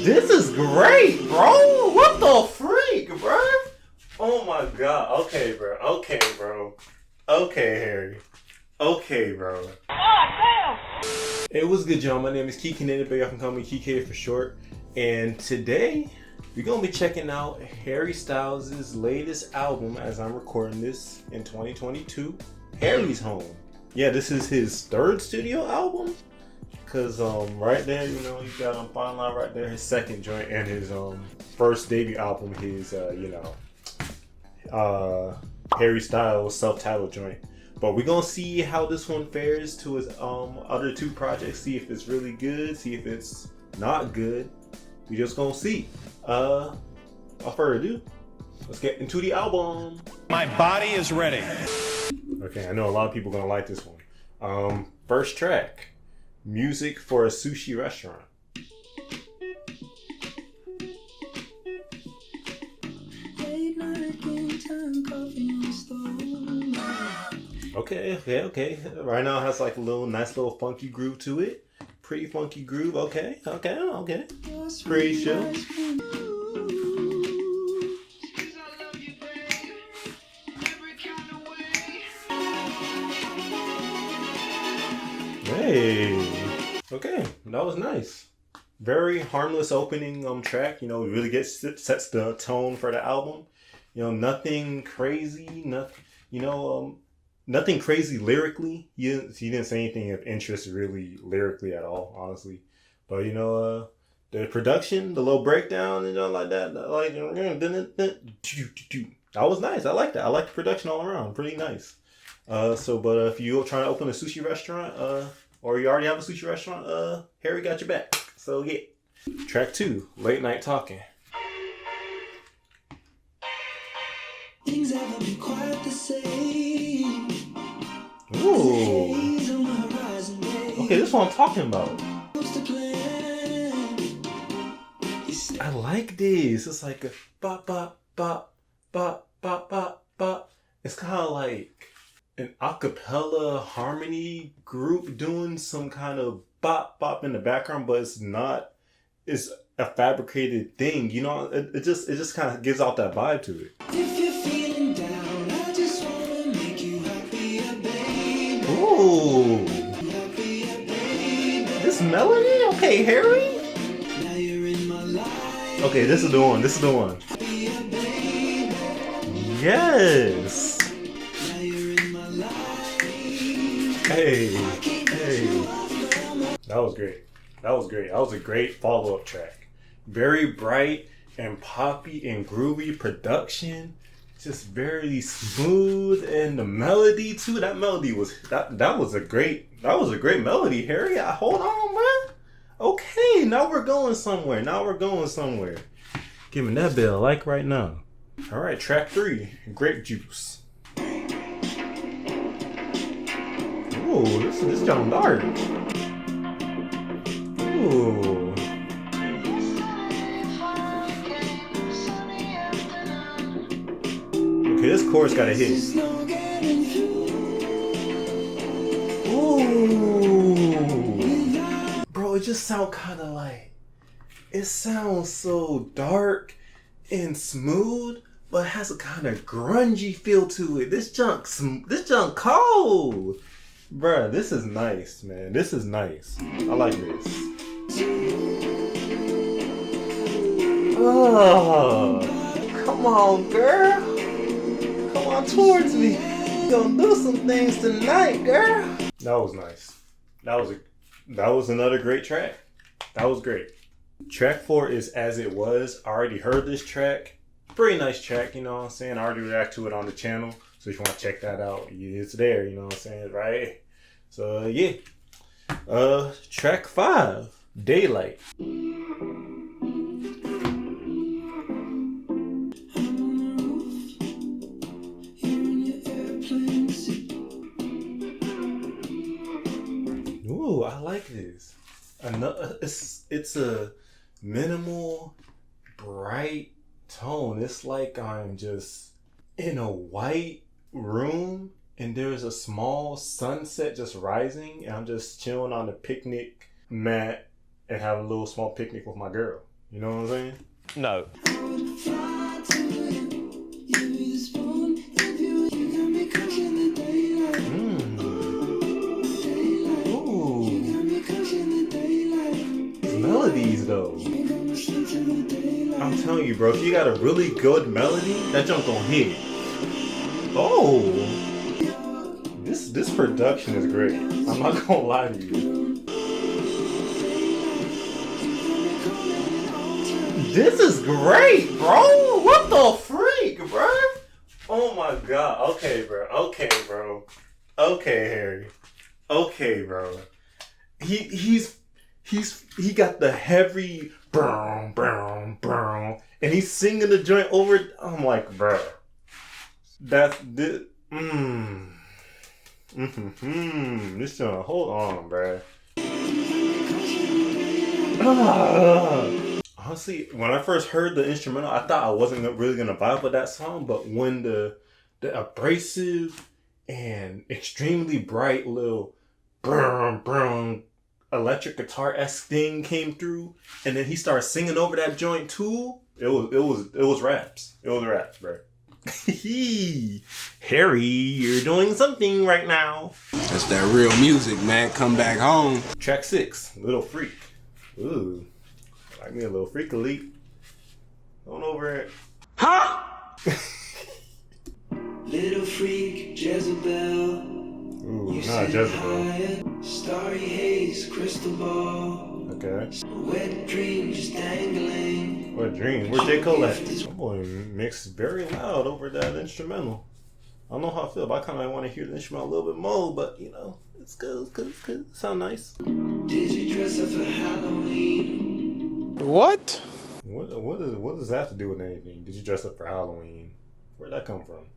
This is great, bro. What the freak, bro? Oh my god. Okay, bro. Okay, bro. Okay, Harry. Okay, bro. Oh, damn. Hey, what's good, y'all? My name is Kiki, but y'all can call me Kiki for short. And today, we're gonna be checking out Harry Styles' latest album as I'm recording this in 2022, Harry's Home. Yeah, this is his third studio album. Cause right there, you know, you got on Fine Line right there, his second joint, and his first debut album, his Harry Styles self-titled joint. But we're gonna see how this one fares to his other two projects, see if it's really good, see if it's not good. We just gonna see. Without further ado, let's get into the album. My body is ready. Okay, I know a lot of people gonna like this one. First track, Music for a Sushi Restaurant. Okay. Right now it has like a nice little funky groove to it. Pretty funky groove. Okay. Pretty chill. Hey. Okay, that was nice. Very harmless opening track. You know, it really sets the tone for the album. You know, nothing crazy. Nothing crazy lyrically. He didn't say anything of interest really lyrically at all, honestly. But you know, the production, the little breakdown, you know, like that, like that was nice. I like that. I like the production all around. Pretty nice. But if you're trying to open a sushi restaurant, or you already have a sushi restaurant, Harry got your back. So yeah. Track 2, Late Night Talking. Things haven't been quite the same. Ooh. Okay, this is what I'm talking about. I like this. It's like a bop bop bop bop bop bop bop. It's kind of like an acapella harmony group doing some kind of bop bop in the background, but it's not. It's a fabricated thing, you know. It just kind of gives out that vibe to it. If you're feeling down, I just wanna make you happier, baby. Ooh, this melody, okay, Harry. Now you're in my life. Okay, this is the one. Yes. Hey. That was great. That was a great follow-up track. Very bright and poppy and groovy production. Just very smooth, and the melody too. That melody was that was a great melody, Harry. Hold on, man. Okay, now we're going somewhere. Give me that bell like right now. All right, track 3, Grapejuice. Ooh, this John Dark. Ooh. Okay, this chorus got a hit. Ooh. Bro, it just sounds kind of like, it sounds so dark and smooth, but it has a kind of grungy feel to it. This junk cold. Bruh, this is nice, man. This is nice. I like this. Oh, come on, girl. Come on towards me. You gonna do some things tonight, girl. That was nice. That was another great track. That was great. Track 4 is As It Was. I already heard this track. Pretty nice track, you know what I'm saying? I already reacted to it on the channel. So if you want to check that out, it's there, you know what I'm saying, right? So yeah. Track 5, Daylight. Ooh, I like this. It's a minimal, bright tone. It's like I'm just in a white room and there's a small sunset just rising and I'm just chilling on the picnic mat and having a little small picnic with my girl. You know what I'm saying? No. Ooh. These melodies though. I'm telling you, bro, if you got a really good melody, that junk gonna hit. Oh. This production is great. I'm not gonna lie to you. This is great, bro. What the freak, bro? Oh my god. Okay, bro. Okay, bro. Okay, Harry. Okay, bro. He got the heavy brown, and he's singing the joint over. I'm like, bro. That's this. This joint. Hold on, bro. Honestly, when I first heard the instrumental, I thought I wasn't really gonna vibe with that song. But when the abrasive and extremely bright little electric guitar-esque thing came through, and then he started singing over that joint too, it was raps. It was raps, bro. Harry, you're doing something right now. That's that real music, man. Come back home. Track 6, Little Freak. Ooh. Like me a little freak elite. Going over it. Huh? Little freak, Jezebel. Ooh, not Jezebel. Starry haze, crystal ball. Okay. Wet dream just dangling. What dream? Where'd J. Cole at? That boy mixed very loud over that instrumental. I don't know how I feel, but I kind of want to hear the instrumental a little bit more, but you know, it's good. It sounds nice. Did you dress up for Halloween? What? What does that have to do with anything? Did you dress up for Halloween? Where'd that come from?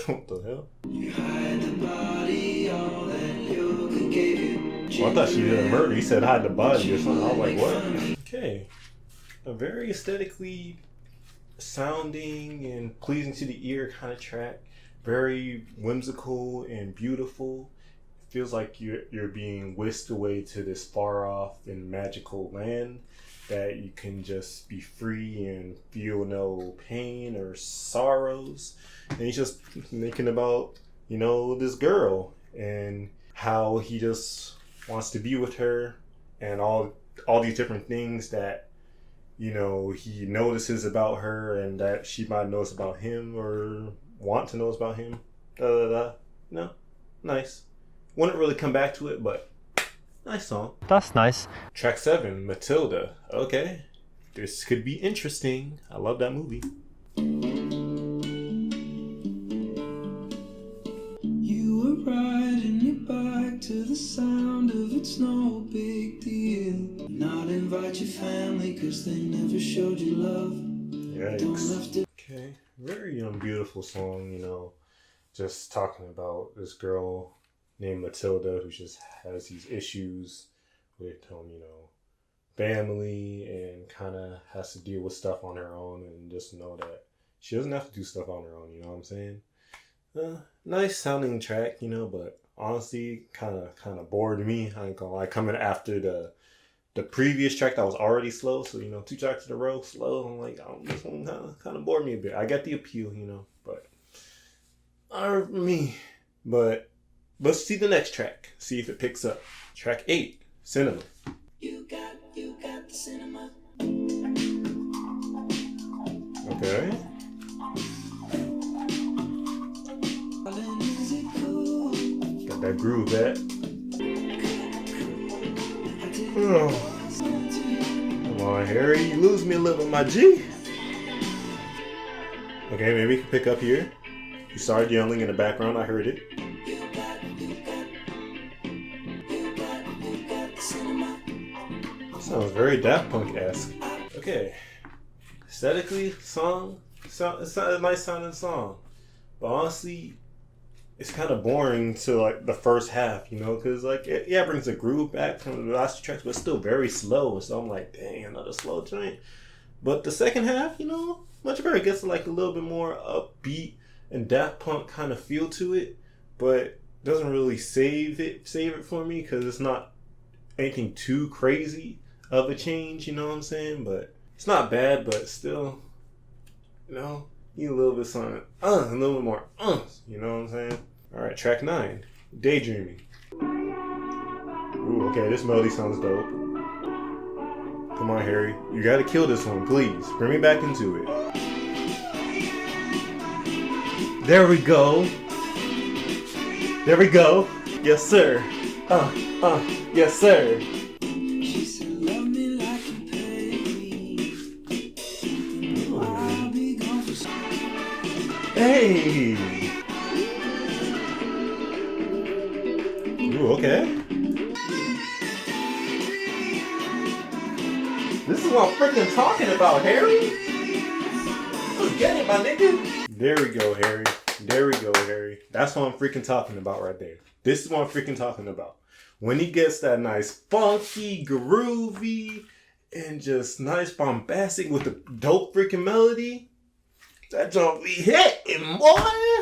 What the hell? You hide the body, all that yoga gave you. Well, I thought she did a murder. He said hide the body or something. I was like, what? Okay. A very aesthetically sounding and pleasing to the ear kind of track. Very whimsical and beautiful. It feels like you're being whisked away to this far off and magical land that you can just be free and feel no pain or sorrows. And he's just thinking about, you know, this girl and how he just wants to be with her and all these different things that, you know, he notices about her and that she might notice about him or want to notice about him. No, nice. Wouldn't really come back to it, but nice song. That's nice. Track 7, Matilda. Okay. This could be interesting. I love that movie. You were riding your bike to the sound of It's No Big Deal. Not invite your family cause they never showed you love. Yikes. Okay. Very beautiful song, you know. Just talking about this girl named Matilda who just has these issues with you know, family and kind of has to deal with stuff on her own and just know that she doesn't have to do stuff on her own, you know what I'm saying? Nice sounding track, you know, but honestly kind of bored me. I ain't gonna lie, coming after the previous track that was already slow, so you know, 2 tracks in a row slow. I'm like, this one kind of bored me a bit. I got the appeal, you know, but but let's see the next track. See if it picks up. Track 8, Cinema. You got the cinema. Okay. Got that groove, that. Oh. Come on, Harry, you lose me a little, my G. Okay, maybe we can pick up here. You started yelling in the background, I heard it. Sounds very Daft Punk-esque. Okay. Aesthetically, it's a nice sounding song. But honestly, it's kind of boring to like the first half, you know, because like it brings a groove back from the last 2 tracks, but it's still very slow. So I'm like, dang, another slow joint. But the second half, you know, much better. It gets like a little bit more upbeat and Daft Punk kind of feel to it, but doesn't really save it for me because it's not anything too crazy of a change, you know what I'm saying? But It's not bad, but still, you know, need a little bit of something, a little bit more, you know what I'm saying? All right, track 9, Daydreaming. Ooh, okay, this melody sounds dope. Come on, Harry, you gotta kill this one, please. Bring me back into it. There we go. There we go. Yes, sir. Yes, sir. She said, love me like you pay me. I'll be gone for some. Hey. Ooh, okay. This is what I'm freaking talking about, Harry. Let's get it, my nigga. There we go, Harry. There we go, Harry. That's what I'm freaking talking about right there. This is what I'm freaking talking about. When he gets that nice funky, groovy, and just nice bombastic with a dope freaking melody, that jump be hitting, boy.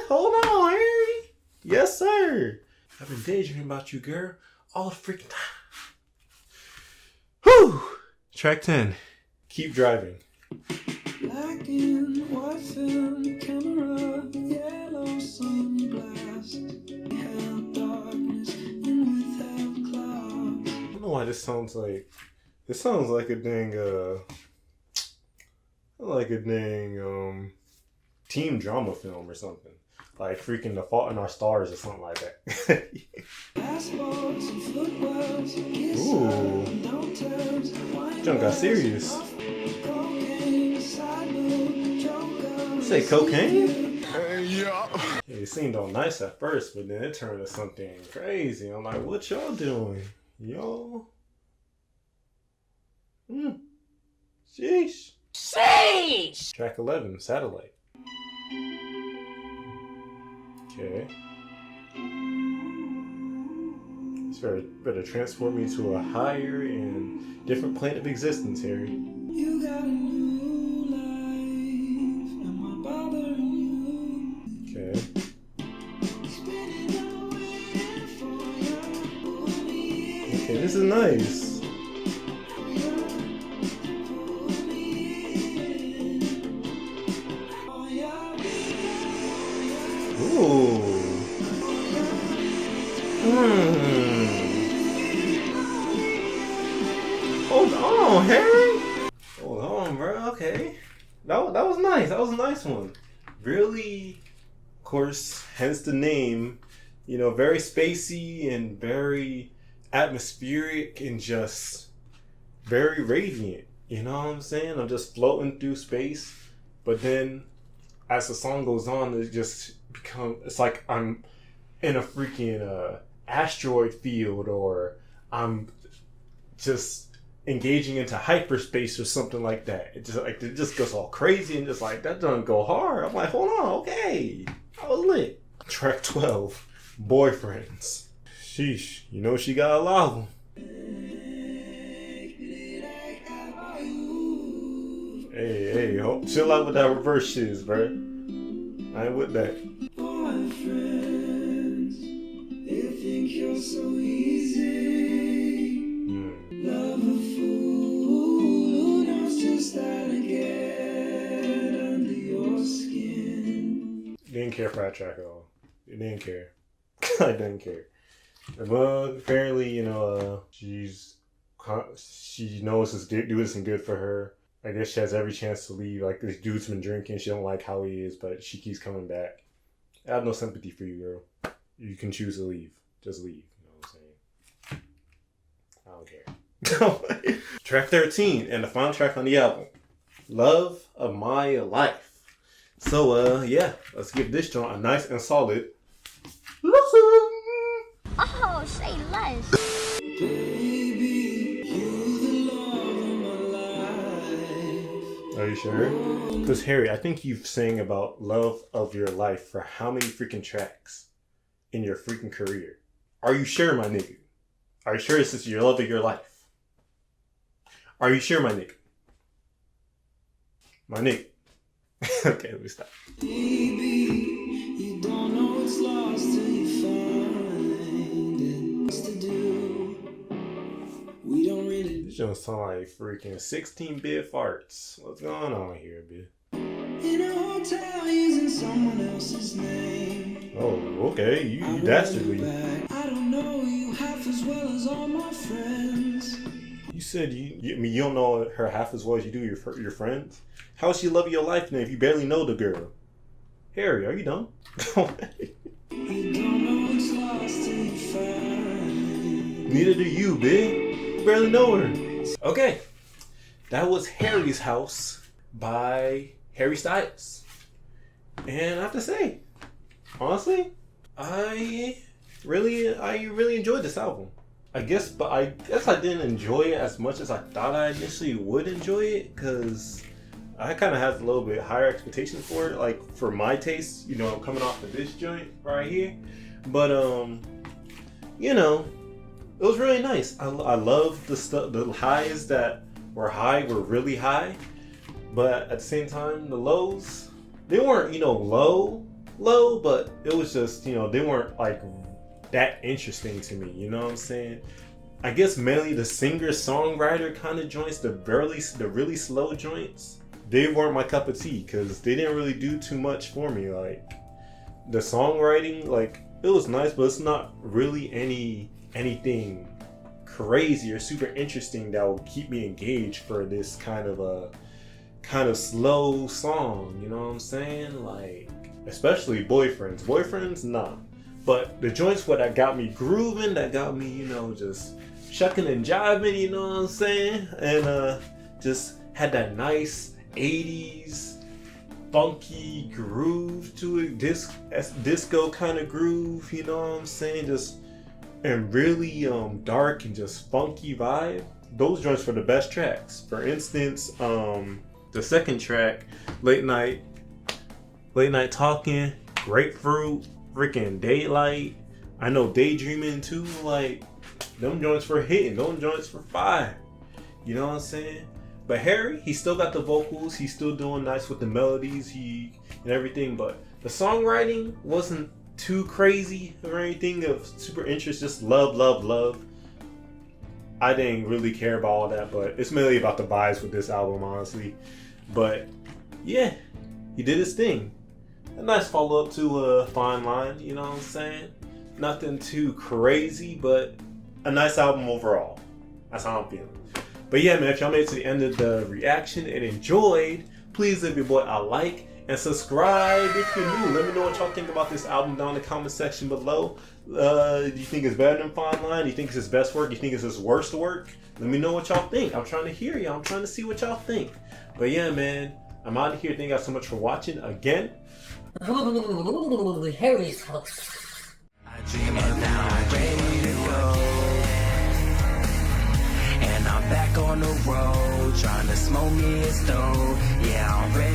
Hold on, Harry. Yes, sir. I've been daydreaming about you, girl, all the freaking time. Whew. Track 10. Keep driving. Black and white film camera, yellow sunglasses. Without darkness and without clouds. I don't know why this sounds like a dang teen drama film or something. Like freaking The Fault in Our Stars or something like that. Ooh. Junk got serious. Say cocaine? Yeah. It seemed all nice at first, but then it turned to something crazy. I'm like, what y'all doing? Y'all? Sheesh. Sheesh! Track 11, Satellite. Okay. It's better transport me to a higher and different plane of existence, Harry. You got a new life. Am I bothering you? Okay. Okay, this is nice. Ooh. Hold on, Harry. Hold on, bro. Okay. That was nice. That was a nice one. Really, of course, hence the name. You know, very spacey and very atmospheric and just very radiant. You know what I'm saying? I'm just floating through space. But then as the song goes on, it's like I'm in a freaking asteroid field, or I'm just engaging into hyperspace or something like that. It just goes all crazy and just like that doesn't go hard. I'm like, hold on, okay, I was lit. Track 12, Boyfriends. Sheesh, you know she got a lot of them. Hey, chill out with that reverse shiz, bro. I ain't with that. Boyfriends, they think you're so easy. Love a fool who knows just how to get under your skin. Didn't care for that track at all. It didn't care. I didn't care. Well, apparently, you know, she knows this dude isn't good for her. I guess she has every chance to leave. Like, this dude's been drinking. She don't like how he is, but she keeps coming back. I have no sympathy for you, girl. You can choose to leave. Just leave. You know what I'm saying? I don't care. Track 13, and the final track on the album. Love of My Life. So, yeah. Let's give this joint a nice and solid listen. Oh, say less. Baby, you're the love of my life. Are you sure? Because, Harry, I think you've sang about love of your life for how many freaking tracks in your freaking career? Are you sure, my nigga? Are you sure this is your love of your life? Are you sure, my nigga? My nigga. Okay, let me stop. Baby, you don't know it's lost till you find it. What's to do? We don't really. These just sound like freaking 16-bit farts. What's going on here, bitch? In a hotel using someone else's name. Oh, okay. You dastardly. I don't know you half as well as all my friends. You said I mean, you don't know her half as well as you do your friends? How is she loving your life now if you barely know the girl? Harry, are you dumb? You don't know what's lost till you find. Neither do you, bitch. You barely know her. Okay. That was Harry's House by Harry Styles. And I have to say, honestly, I really enjoyed this album. I guess I didn't enjoy it as much as I thought I initially would enjoy it, because I kind of had a little bit higher expectations for it, like for my taste, you know, coming off of this joint right here. But you know, it was really nice. I love the stuff. The highs that were high were really high, but at the same time, the lows, they weren't, you know, low, but it was just, you know, they weren't like that interesting to me, you know what I'm saying? I guess mainly the singer-songwriter kind of joints, the really slow joints, they weren't my cup of tea, because they didn't really do too much for me. Like, the songwriting, like, it was nice, but it's not really anything crazy or super interesting that will keep me engaged for this kind of slow song, you know what I'm saying? Like, especially Boyfriends, nah. But the joints that got me grooving, that got me, you know, just shucking and jiving, you know what I'm saying? And just had that nice 80s funky groove to it, disco kind of groove, you know what I'm saying? Just, and really dark and just funky vibe. Those joints were the best tracks. For instance, the second track, Late Night Talking, Grapefruit, freaking Daylight. I know Daydreaming too. Like, them joints were hitting. Them joints were fire. You know what I'm saying? But Harry, he still got the vocals. He's still doing nice with the melodies. And everything. But the songwriting wasn't too crazy or anything of super interest. Just love. I didn't really care about all that. But it's mainly about the vibes with this album, honestly. But yeah, he did his thing. A nice follow-up to Fine Line, you know what I'm saying? Nothing too crazy, but a nice album overall. That's how I'm feeling. But yeah, man, if y'all made it to the end of the reaction and enjoyed, please leave your boy a like and subscribe if you're new. Let me know what y'all think about this album down in the comment section below. Do you think it's better than Fine Line? Do you think it's his best work? Do you think it's his worst work? Let me know what y'all think. I'm trying to hear y'all. I'm trying to see what y'all think. But yeah, man, I'm out of here. Thank y'all so much for watching again. Harry's House. I dream and now I'm ready to go. And I'm back on the road, trying to smoke me a stove. Yeah, I'm ready.